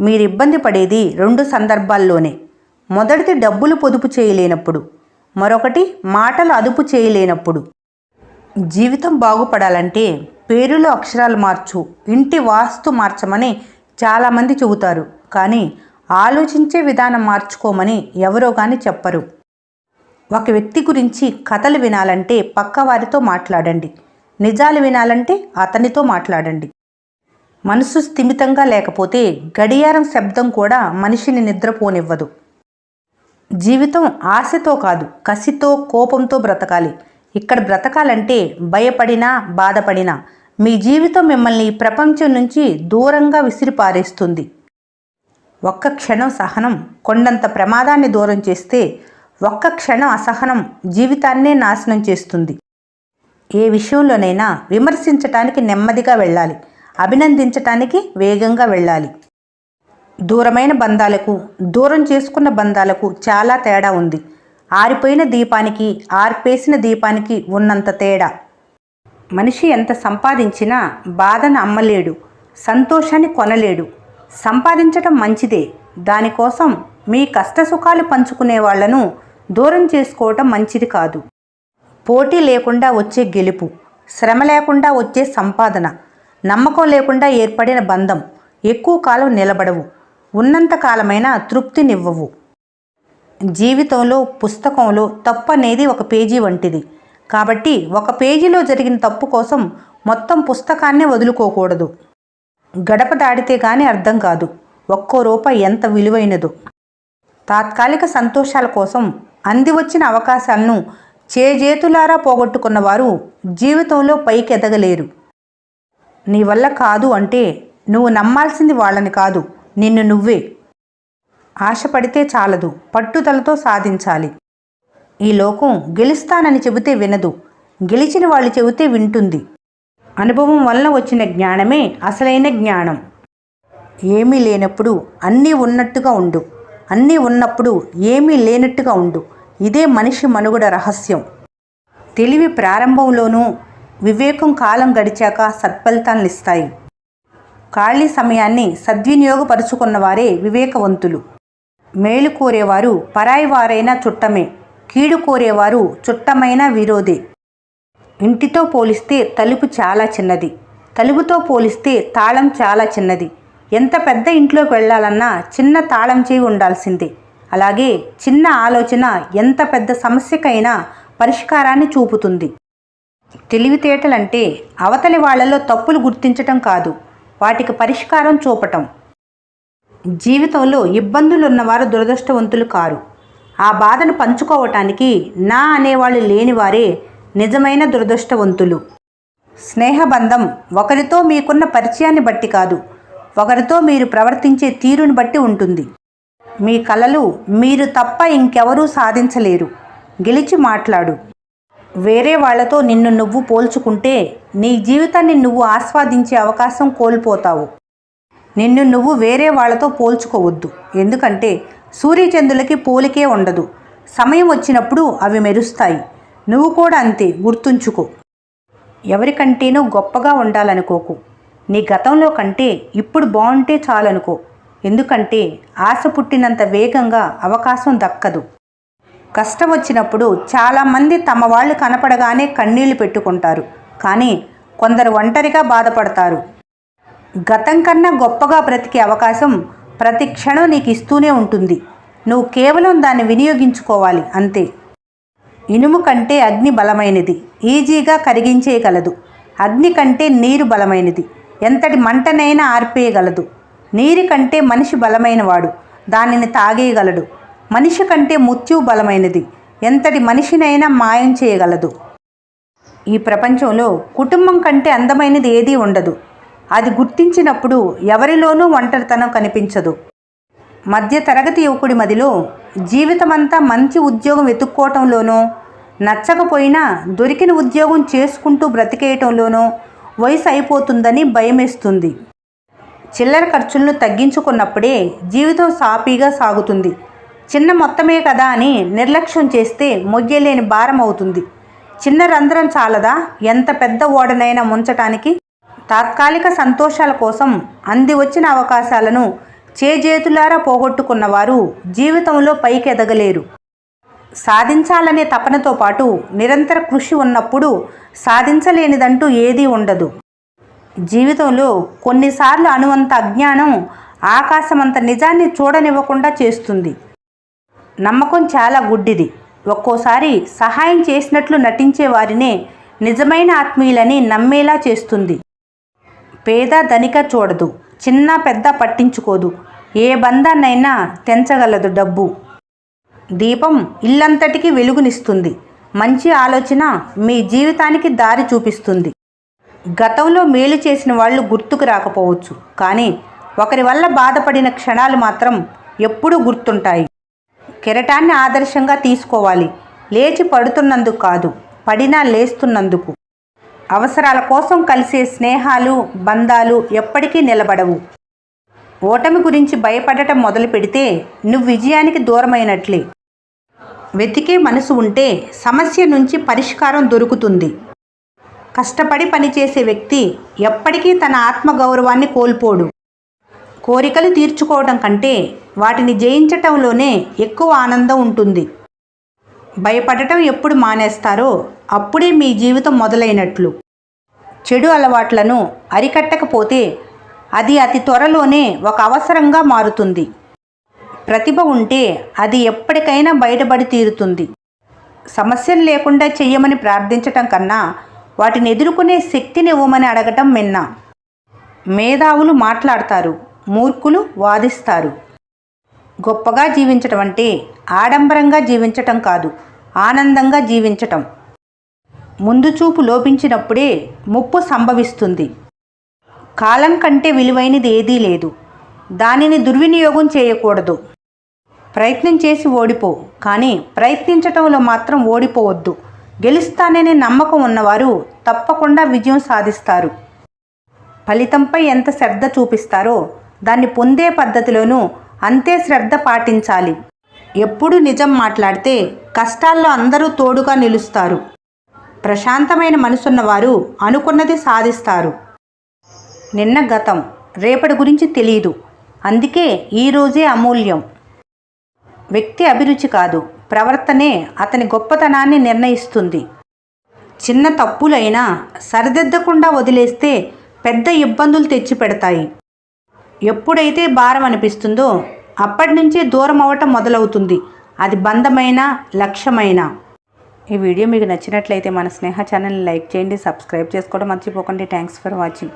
మీరు ఇబ్బంది పడేది రెండు సందర్భాల్లోనే. మొదటిది డబ్బులు పొదుపు చేయలేనప్పుడు, మరొకటి మాటలు అదుపు చేయలేనప్పుడు. జీవితం బాగుపడాలంటే పేరులో అక్షరాలు మార్చు, ఇంటి వాస్తు మార్చమని చాలామంది చెబుతారు. కానీ ఆలోచించే విధానం మార్చుకోమని ఎవరో కానీ చెప్పరు. ఒక వ్యక్తి గురించి కథలు వినాలంటే పక్కవారితో మాట్లాడండి, నిజాలు వినాలంటే అతనితో మాట్లాడండి. మనసు స్థిమితంగా లేకపోతే గడియారం శబ్దం కూడా మనిషిని నిద్రపోనివ్వదు. జీవితం ఆశతో కాదు, కసితో, కోపంతో బ్రతకాలి. ఇక్కడ బ్రతకాలంటే భయపడినా బాధపడినా మీ జీవితం మిమ్మల్ని ఈ ప్రపంచం నుంచి దూరంగా విసిరిపారేస్తుంది. ఒక్క క్షణం సహనం కొండంత ప్రమాదాన్ని దూరం చేస్తే, ఒక్క క్షణం అసహనం జీవితాన్నే నాశనం చేస్తుంది. ఏ విషయంలోనైనా విమర్శించటానికి నెమ్మదిగా వెళ్ళాలి, అభినందించటానికి వేగంగా వెళ్ళాలి. దూరమైన బంధాలకు, దూరం చేసుకున్న బంధాలకు చాలా తేడా ఉంది. ఆరిపోయిన దీపానికి, ఆర్పేసిన దీపానికి ఉన్నంత తేడా. మనిషి ఎంత సంపాదించినా బాధను అమ్మలేడు, సంతోషాన్ని కొనలేడు. సంపాదించటం మంచిదే, దానికోసం మీ కష్టసుఖాలు పంచుకునే వాళ్లను దూరం చేసుకోవటం మంచిది కాదు. పోటీ లేకుండా వచ్చే గెలుపు, శ్రమ లేకుండా వచ్చే సంపాదన, నమ్మకం లేకుండా ఏర్పడిన బంధం ఎక్కువ కాలం నిలబడవు, ఉన్నంతకాలమైనా తృప్తినివ్వవు. జీవితంలో, పుస్తకంలో తప్పు అనేది ఒక పేజీ వంటిది. కాబట్టి ఒక పేజీలో జరిగిన తప్పు కోసం మొత్తం పుస్తకాన్నే వదులుకోకూడదు. గడప దాడితే కానీ అర్థం కాదు ఒక్కో రూపాయి ఎంత విలువైనదో. తాత్కాలిక సంతోషాల కోసం అంది వచ్చిన అవకాశాలను చేజేతులారా పోగొట్టుకున్న వారు జీవితంలో పైకి ఎదగలేరు. నీ వల్ల కాదు అంటే నువ్వు నమ్మాల్సింది వాళ్ళని కాదు, నిన్ను నువ్వే. ఆశపడితే చాలదు, పట్టుదలతో సాధించాలి. ఈ లోకం గెలుస్తానని చెబితే వినదు, గెలిచిన వాళ్ళు చెబితే వింటుంది. అనుభవం వలన వచ్చిన జ్ఞానమే అసలైన జ్ఞానం. ఏమీ లేనప్పుడు అన్నీ ఉన్నట్టుగా ఉండు, అన్నీ ఉన్నప్పుడు ఏమీ లేనట్టుగా ఉండు. ఇదే మనిషి మనుగడ రహస్యం. తెలివి ప్రారంభంలోనూ, వివేకం కాలం గడిచాక సత్ఫలితాలను ఇస్తాయి. ఖాళీ సమయాన్ని సద్వినియోగపరుచుకున్నవారే వివేకవంతులు. మేలు కోరేవారు పరాయి వారైనా చుట్టమే, కీడు కోరేవారు చుట్టమైన విరోధే. ఇంటితో పోలిస్తే తలుపు చాలా చిన్నది, తలుపుతో పోలిస్తే తాళం చాలా చిన్నది. ఎంత పెద్ద ఇంట్లోకి వెళ్ళాలన్నా చిన్న తాళం చేయి ఉండాల్సిందే. అలాగే చిన్న ఆలోచన ఎంత పెద్ద సమస్యకైనా పరిష్కారాన్ని చూపుతుంది. తెలివితేటలంటే అవతలి వాళ్లలో తప్పులు గుర్తించటం కాదు, వాటికి పరిష్కారం చూపటం. జీవితంలో ఇబ్బందులున్నవారు దురదృష్టవంతులు కారు. ఆ బాధను పంచుకోవటానికి నా అనేవాళ్ళు లేనివారే నిజమైన దురదృష్టవంతులు. స్నేహబంధం ఒకరితో మీకున్న పరిచయాన్ని బట్టి కాదు, ఒకరితో మీరు ప్రవర్తించే తీరుని బట్టి ఉంటుంది. మీ కలలు మీరు తప్ప ఇంకెవరూ సాధించలేరు. గెలిచి మాట్లాడు. వేరే వాళ్లతో నిన్ను నువ్వు పోల్చుకుంటే నీ జీవితాన్ని నువ్వు ఆస్వాదించే అవకాశం కోల్పోతావు. నిన్ను నువ్వు వేరే వాళ్లతో పోల్చుకోవద్దు. ఎందుకంటే సూర్యచంద్రులకి పోలికే ఉండదు. సమయం వచ్చినప్పుడు అవి మెరుస్తాయి. నువ్వు కూడా అంతే, గుర్తుంచుకో. ఎవరికంటేనో గొప్పగా ఉండాలనుకోకు. నీ గతంలో కంటే ఇప్పుడు బాగుంటే చాలనుకో. ఎందుకంటే ఆశ పుట్టినంత వేగంగా అవకాశం దక్కదు. కష్టం వచ్చినప్పుడు చాలామంది తమ వాళ్ళు కనపడగానే కన్నీళ్లు పెట్టుకుంటారు. కానీ కొందరు ఒంటరిగా బాధపడతారు. గతం కన్నా గొప్పగా బ్రతికే అవకాశం ప్రతి క్షణం నీకు ఇస్తూనే ఉంటుంది. నువ్వు కేవలం దాన్ని వినియోగించుకోవాలి అంతే. ఇనుము కంటే అగ్ని బలమైనది, ఈజీగా కరిగించేయగలదు. అగ్ని కంటే నీరు బలమైనది, ఎంతటి మంటనైనా ఆర్పేయగలదు. నీరు కంటే మనిషి బలమైనవాడు, దానిని తాగేయగలడు. మనిషి కంటే మృత్యువు బలమైనది, ఎంతటి మనిషినైనా మాయం చేయగలదు. ఈ ప్రపంచంలో కుటుంబం కంటే అందమైనది ఏదీ ఉండదు. అది గుర్తించినప్పుడు ఎవరిలోనూ ఒంటరితనం కనిపించదు. మధ్యతరగతి యువకుడి మదిలో జీవితమంతా మంచి ఉద్యోగం వెతుక్కోవటంలోనో, నచ్చకపోయినా దొరికిన ఉద్యోగం చేసుకుంటూ బ్రతికేయటంలోనో వయసు అయిపోతుందని భయమేస్తుంది. చిల్లర ఖర్చులను తగ్గించుకున్నప్పుడే జీవితం సాఫీగా సాగుతుంది. చిన్న మొత్తమే కదా అని నిర్లక్ష్యం చేస్తే మొయ్యలేని భారం అవుతుంది. చిన్న రంధ్రం చాలదా ఎంత పెద్ద ఓడనైనా ముంచటానికి? తాత్కాలిక సంతోషాల కోసం అంది వచ్చిన అవకాశాలను చేజేతులారా పోగొట్టుకున్నవారు జీవితంలో పైకి ఎదగలేరు. సాధించాలనే తపనతో పాటు నిరంతర కృషి ఉన్నప్పుడు సాధించలేనిదంటూ ఏదీ ఉండదు. జీవితంలో కొన్నిసార్లు అనువంత అజ్ఞానం ఆకాశమంత నిజాన్ని చూడనివ్వకుండా చేస్తుంది. నమ్మకం చాలా గుడ్డిది. ఒక్కోసారి సహాయం చేసినట్లు నటించే వారినే నిజమైన ఆత్మీయులని నమ్మేలా చేస్తుంది. పేద ధనిక చూడదు, చిన్న పెద్ద పట్టించుకోదు. ఏ బంధాన్నైనా తెంచగలదు డబ్బు. దీపం ఇల్లంతటికీ వెలుగునిస్తుంది. మంచి ఆలోచన మీ జీవితానికి దారి చూపిస్తుంది. గతంలో మేలు చేసిన వాళ్ళు గుర్తుకు రాకపోవచ్చు, కానీ ఒకరి వల్ల బాధపడిన క్షణాలు మాత్రం ఎప్పుడూ గుర్తుంటాయి. కెరటాన్ని ఆదర్శంగా తీసుకోవాలి. లేచి పడుతున్నందుకు కాదు, పడినా లేస్తున్నందుకు. అవసరాల కోసం కలిసే స్నేహాలు, బంధాలు ఎప్పటికీ నిలబడవు. ఓటమి గురించి భయపడటం మొదలు పెడితే నువ్వు విజయానికి దూరమైనట్లే. వెతికే మనసు ఉంటే సమస్య నుంచి పరిష్కారం దొరుకుతుంది. కష్టపడి పనిచేసే వ్యక్తి ఎప్పటికీ తన ఆత్మగౌరవాన్ని కోల్పోడు. కోరికలు తీర్చుకోవడం కంటే వాటిని జయించటంలోనే ఎక్కువ ఆనందం ఉంటుంది. భయపడటం ఎప్పుడు మానేస్తారో అప్పుడే మీ జీవితం మొదలైనట్లు. చెడు అలవాట్లను అరికట్టకపోతే అది అతి త్వరలోనే ఒక అవసరంగా మారుతుంది. ప్రతిభ ఉంటే అది ఎప్పటికైనా బయటపడి తీరుతుంది. సమస్యలు లేకుండా చెయ్యమని ప్రార్థించటం కన్నా వాటిని ఎదుర్కొనే శక్తిని ఇవ్వమని అడగటం మిన్న. మేధావులు మాట్లాడతారు, మూర్ఖులు వాదిస్తారు. గొప్పగా జీవించటం అంటే ఆడంబరంగా జీవించటం కాదు, ఆనందంగా జీవించటం. ముందు చూపు లోపించినప్పుడే ముప్పు సంభవిస్తుంది. కాలం కంటే విలువైనది ఏదీ లేదు. దానిని దుర్వినియోగం చేయకూడదు. ప్రయత్నం చేసి ఓడిపో, కానీ ప్రయత్నించటంలో మాత్రం ఓడిపోవద్దు. గెలుస్తాననే నమ్మకం ఉన్నవారు తప్పకుండా విజయం సాధిస్తారు. ఫలితంపై ఎంత శ్రద్ధ చూపిస్తారో దాన్ని పొందే పద్ధతిలోనూ అంతే శ్రద్ధ పాటించాలి. ఎప్పుడు నిజం మాట్లాడితే కష్టాల్లో అందరూ తోడుగా నిలుస్తారు. ప్రశాంతమైన మనసున్నవారు అనుకున్నది సాధిస్తారు. నిన్న గతం, రేపటి గురించి తెలియదు. అందుకే ఈరోజే అమూల్యం. వ్యక్తి అభిరుచి కాదు, ప్రవర్తనే అతని గొప్పతనాన్ని నిర్ణయిస్తుంది. చిన్న తప్పులైనా సరిదిద్దకుండా వదిలేస్తే పెద్ద ఇబ్బందులు తెచ్చిపెడతాయి. ఎప్పుడైతే భారం అనిపిస్తుందో అప్పటి నుంచే దూరం అవ్వటం మొదలవుతుంది. అది బంధమైనా, లక్ష్యమైనా. ఈ వీడియో మీకు నచ్చినట్లయితే మన స్నేహ ఛానల్ని లైక్ చేయండి, సబ్స్క్రైబ్ చేసుకోవడం మర్చిపోకండి. Thanks for watching.